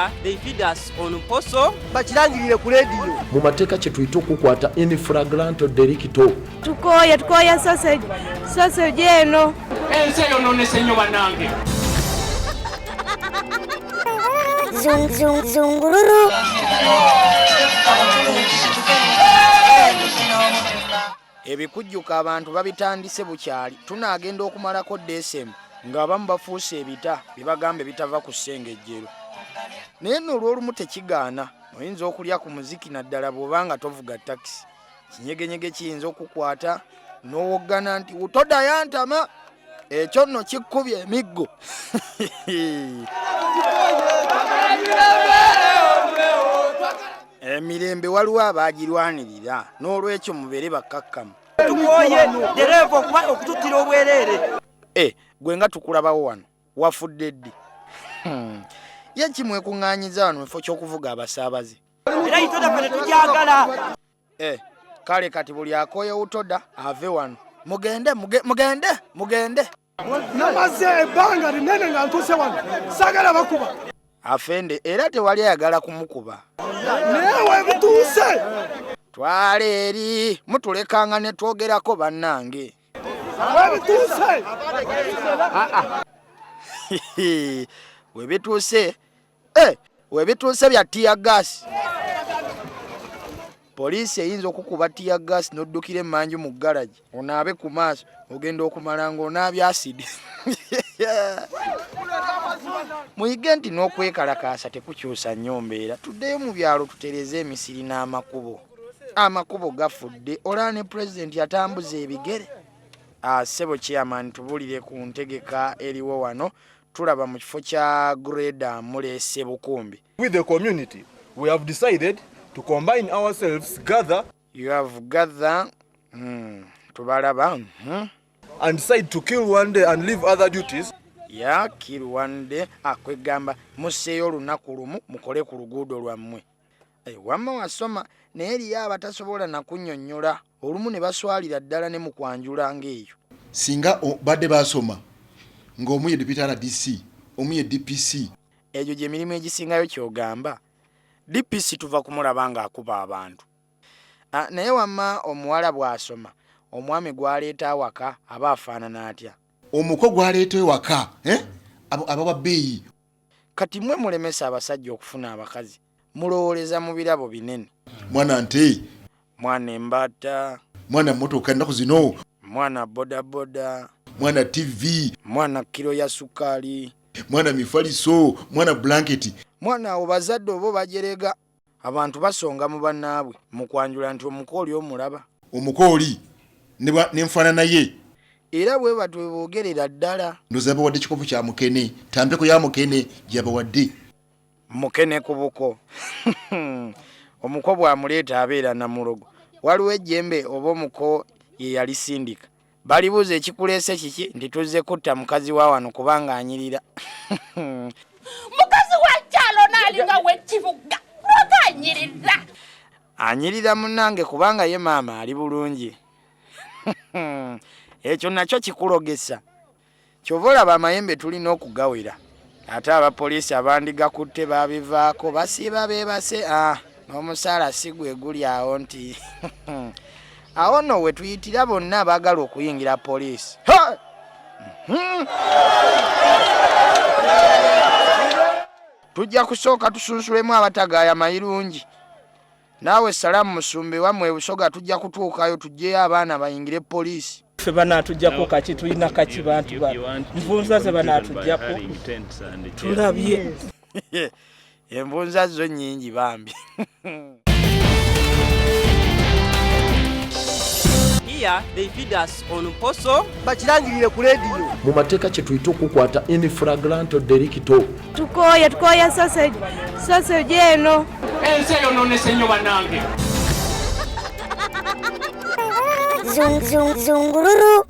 Here they feed us on poso. Bakirangirire ku radio. Mu mateeka kye tuyita okukwata in flagrante delicto. Tukoya sausage eno. Ensi eyonoonese nnyo bannange. Zungururu. Ebikujjuka abantu babitandise bukyali. Tunaagenda okumalako Desemba ng'abamu bafuuse ebita bibagambe bitava ku ssengejjero. Naye nno olw'olumu tekigaana. Oyinza okulya ku muziki naddala bw'obanga tovuga takisi. Kinyegenyege kiyinza okukwata n'owoggana nti wutoda yantama. Ekyo nno kikkubye emiggo. Emirembe waliwo abaagirwanirira n'olwekyo mubeere bakkakkamu. Tukoye dereeva okututtira obwereere. Gwe nga tukulabawo wano wafudde ddi? Ye kimwekuŋŋaanyiza wano efo ky'okuvuga abasaabaze. Era itoda fene tugyagala. Kale kati buli akoye utoda ave wano. Mugende. Namaze ebbanga linene nga ntuuse wano. Saagala bakuba. Afende era tewali ayagala kumukuba. Naye webituuse. Twale eri mutulekanga ne twogerako bannange. Webituuse. Webituuse bya tear gas. Poliisi eyinza okukuba tear gas n'oddukira emmanju mu garage. Onaabe ku maaso ogenda okumala ng'onaabya asidi. Muyige nti n'okwekalakaasa tekukyusa nnyo mbeera. Tuddeyo mu byalo tutereze emisiri n'amakubo. Amakubo gafudde olwa ne pulezidenti yatambuza ebigere. Ssebo chairman tubulire ku ntegeka eriwo wano. Tulaba mu kifo kya Greda Mulese Bukumbi. With the community, we have decided to combine ourselves, gather. You have gathered. Tubalaba. And decide to kill one day and leave other duties. Kill one day. Kwegamba museeyo olunaku lumu mukole ku luguudo lwammwe. Wamma wasoma naye eriyo abatasobola na kunnyonnyola olumu ne baswalira ddala ne mu kwanjula ng'eyo. Singa badde basoma ng'omu ye deputy RDC, omu ye DPC. Egyo gye mirimu egisingayo ky'ogamba. DPC tuva kumulaba ng'akuba abantu. Naye wamma omuwala bw'asoma omwami gw'aleeta awaka aba afaanana atya? Omuko gw'aleeta ewaka, ababa bbeeyi. Kati mmwe mulemesa abasajja okufuna abakazi. Mulowooleza mu birabo binene. Mwana nte. Mwana embata. Mwana mmotoka ennaku zino. Mwana bodaboda. Mwana TV. Mwana kilo ya sukali. Mwana mifaliso. Mwana blanketi. Mwana abo bazadde obo bajerega. Abantu basonga mu bannaabwe mu kwanjula nti omukooli omulaba. Omukooli ne nfaanana ye. Era bwe batwe boogerera ddala. Ndoza bawadde kikopo kya mukene. Tambeko ya mukene gyabawadde. Mukene ku buko. Omuko bw'amuleeta abeera na mulogo. Waliwo ejjembe oba omuko ye yalisindika. Balibuuza ekikuleese kiki nti tuzze kutta mukazi wa wano kubanga anyirira. Mukazi wa kyalo n'alinga w'ekibuga. Lwaki anyirira? Anyirira munnange kubanga ye maama ali bulungi. Ekyo nakyo kikulogesa. Kyova olaba amayembe tulina okugawera. Ate abapoliisi abandigakutte babivaako basiiba beebase. N'omusaala si gwe guli awo nti awo nno we tuyitira bonna abaagala okuyingira poliisi. Tujja kusooka tusunsulemu abatagaaya mayirungi. Naawe Salaamu Musumbe wammwe ebusoga tujja kutuukayo tuggyeyo abaana bayingire poliisi. Ffe banaatuggyako kaki tulina kaki bantu ba nvunza ze banaatuggyako tulabye. Envunza zo nnyingi bambi. Here they feed us on poso. Bakirangirire ku radio. Mu mateeka kye tuyita okukwata in flagrante delicto. Tukoya sausage eno. Ensi eyonoonese nnyo bannange. Zungururu.